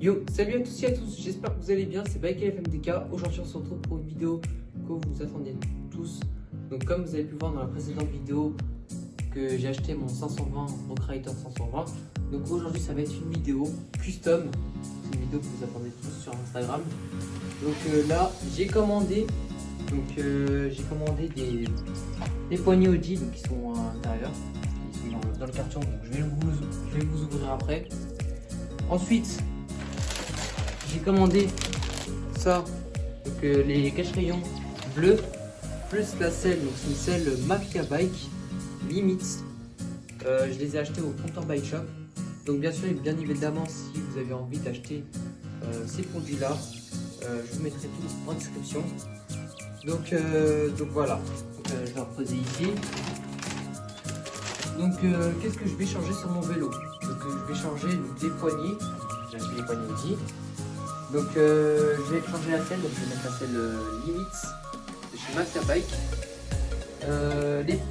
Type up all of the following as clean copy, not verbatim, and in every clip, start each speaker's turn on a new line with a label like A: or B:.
A: Yo, salut à tous et à tous, j'espère que vous allez bien, c'est Baïkel FMDK. Aujourd'hui on se retrouve pour une vidéo que vous attendiez tous. Donc comme vous avez pu voir dans la précédente vidéo que j'ai acheté mon 520 Procreator 520. Donc aujourd'hui ça va être une vidéo custom, c'est une vidéo que vous attendez tous sur Instagram. Donc là j'ai commandé des poignées Audi donc, qui sont à l'intérieur, qui sont dans le carton, donc je vais vous ouvrir après. Ensuite j'ai commandé ça, donc les cache-rayons bleus plus la selle, donc c'est une selle Mafia Bike Limits. Je les ai achetés au comptoir Bike Shop. Donc bien sûr et bien évidemment si vous avez envie d'acheter ces produits là, je vous mettrai tout en description. Donc voilà, je vais reposer ici. Donc qu'est-ce que je vais changer sur mon vélo? Donc je vais changer des poignées. J'ai acheté les poignées Audi. Donc je vais changer la selle, donc je vais mettre la selle Limits de chez Mafia Bike.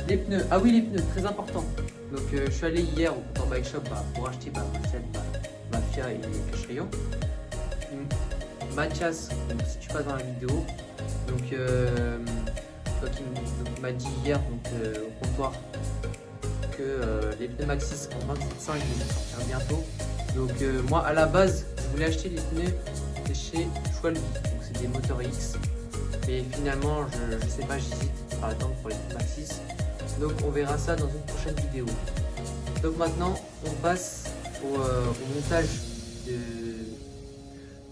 A: Les pneus, ah oui les pneus, très important. Donc je suis allé hier au comptoir Bike Shop pour acheter ma selle Mafia et les cache-rayons. Mathias, donc, si tu passes dans la vidéo, donc il m'a dit hier au comptoir que les pneus Maxxis en 27.5 ils vont sortir bientôt. Donc moi à la base je voulais acheter les pneus de chez Schwalbe, donc c'est des moteurs X, mais finalement je sais pas, j'hésite à attendre pour les pneus Maxxis, donc on verra ça dans une prochaine vidéo. Donc maintenant on passe au montage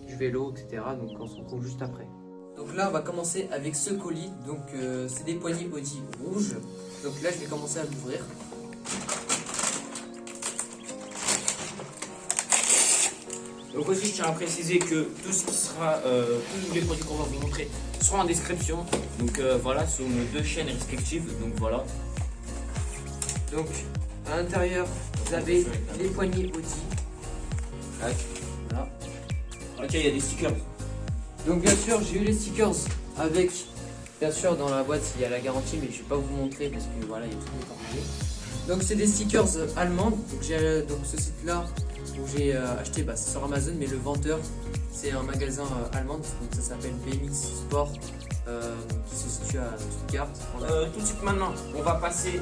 A: du vélo, etc. Donc on se retrouve juste après. Donc là on va commencer avec ce colis, donc c'est des poignées Audi rouges. Donc là je vais commencer à l'ouvrir.
B: Donc aussi je tiens à préciser que tout ce qui sera, tous les produits qu'on va vous montrer seront en description. Donc voilà, sur nos deux chaînes respectives. Donc voilà.
A: Donc à l'intérieur vous avez les poignées Audi. Voilà.
B: Ok, il y a des stickers.
A: Donc bien sûr j'ai eu les stickers avec, bien sûr dans la boîte il y a la garantie, mais je vais pas vous montrer parce que voilà il y a tout décorrigé. Donc c'est des stickers allemands. Donc j'ai ce site là où j'ai acheté, c'est sur Amazon, mais le vendeur c'est un magasin allemand, donc ça s'appelle BMX Sport, qui se situe à Stuttgart.
B: Tout de suite maintenant, on va passer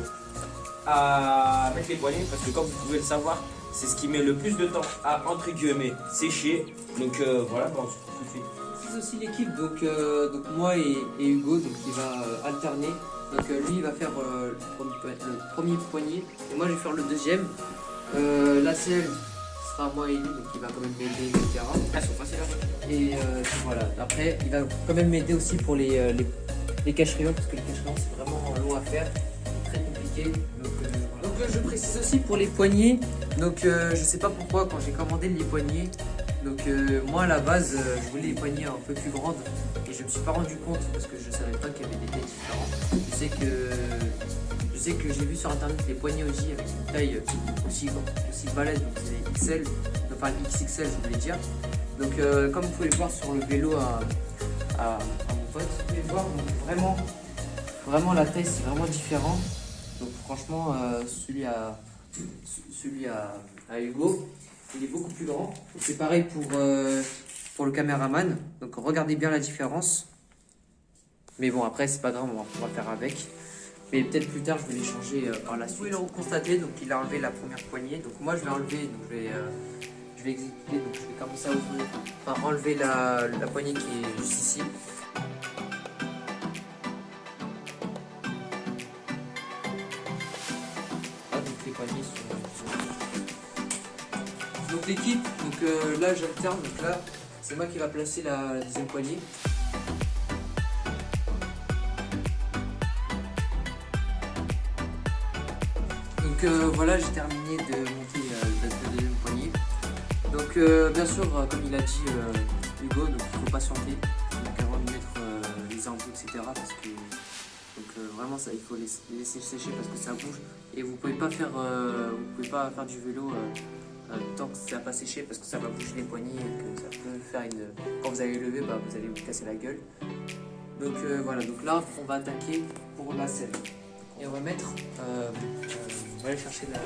B: à mettre les poignées parce que comme vous pouvez le savoir, c'est ce qui met le plus de temps à entre guillemets sécher. Donc voilà, on se retrouve tout de suite.
A: C'est aussi l'équipe, donc moi et Hugo, donc il va alterner. Donc lui il va faire le premier poignet et moi je vais faire le deuxième. La selle sera moi et lui, donc il va quand même m'aider, etc.
B: Elles sont faciles à faire.
A: Et voilà, après il va quand même m'aider aussi pour les cache-rayons, parce que les cache-rayons c'est vraiment long à faire, c'est très compliqué. Donc, voilà. Donc je précise aussi pour les poignées, donc je sais pas pourquoi quand j'ai commandé les poignées, donc moi à la base je voulais les poignées un peu plus grandes et je me suis pas rendu compte parce que je savais pas qu'il y avait des tailles différentes. Je sais que j'ai vu sur internet les poignées Audi avec une taille aussi balèze, donc c'est les XL, enfin XXL je voulais dire. Donc comme vous pouvez le voir sur le vélo à mon pote, vous pouvez voir donc, vraiment la taille c'est vraiment différent. Donc franchement celui à Hugo il est beaucoup plus grand. C'est pareil pour le caméraman, donc regardez bien la différence. Mais bon après c'est pas grave, on va faire avec. Mais peut-être plus tard je vais les changer par la suite. Vous pouvez le constater, donc il a enlevé la première poignée. Donc moi je vais enlever, donc je vais exécuter, donc je vais commencer à ouvrir, enfin enlever la poignée qui est juste ici. Ah, donc les poignées sont... Donc l'équipe, donc là j'alterne, donc là c'est moi qui va placer la deuxième poignée. Donc voilà, j'ai terminé de monter la deuxième poignée. Donc bien sûr, comme il a dit Hugo, donc il faut patienter donc, avant de mettre les embouts, etc. Parce que vraiment ça, il faut les laisser sécher parce que ça bouge et vous pouvez pas faire du vélo tant que ça n'a pas séché parce que ça va bouger les poignets et que ça peut faire quand vous allez lever, vous allez vous casser la gueule. Donc voilà, donc là on va attaquer pour la selle et on va mettre on va aller chercher la...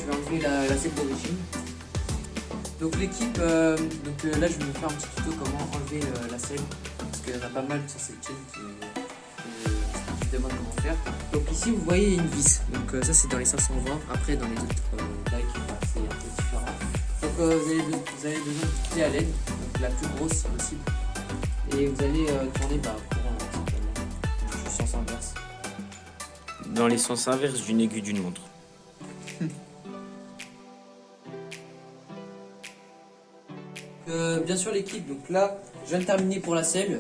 A: je vais enlever la selle d'origine. Donc l'équipe, là je vais me faire un petit tuto comment enlever la selle, parce qu'il y en a pas mal sur cette chaîne qui me demandent comment faire. Donc ici vous voyez une vis, donc ça c'est dans les 520, après dans les autres tailles c'est un peu différent. Donc vous avez besoin de clé à laine, donc la plus grosse si possible, et vous allez tourner pour le sens inverse.
B: Dans les sens inverses d'une aiguille d'une montre.
A: Bien sûr l'équipe, donc là je viens de terminer pour la selle,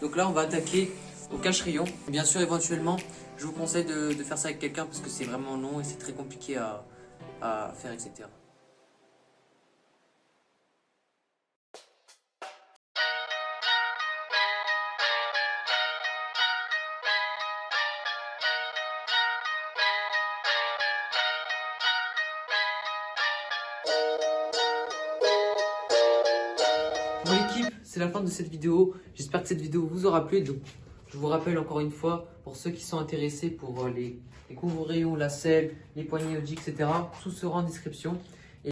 A: donc là on va attaquer au cache-rayon. Bien sûr éventuellement je vous conseille de faire ça avec quelqu'un parce que c'est vraiment long et c'est très compliqué à faire, etc. Bon l'équipe, c'est la fin de cette vidéo. J'espère que cette vidéo vous aura plu. Donc, je vous rappelle encore une fois, pour ceux qui sont intéressés pour les couvre-rayons, la selle, les poignées Audi, etc. Tout sera en description.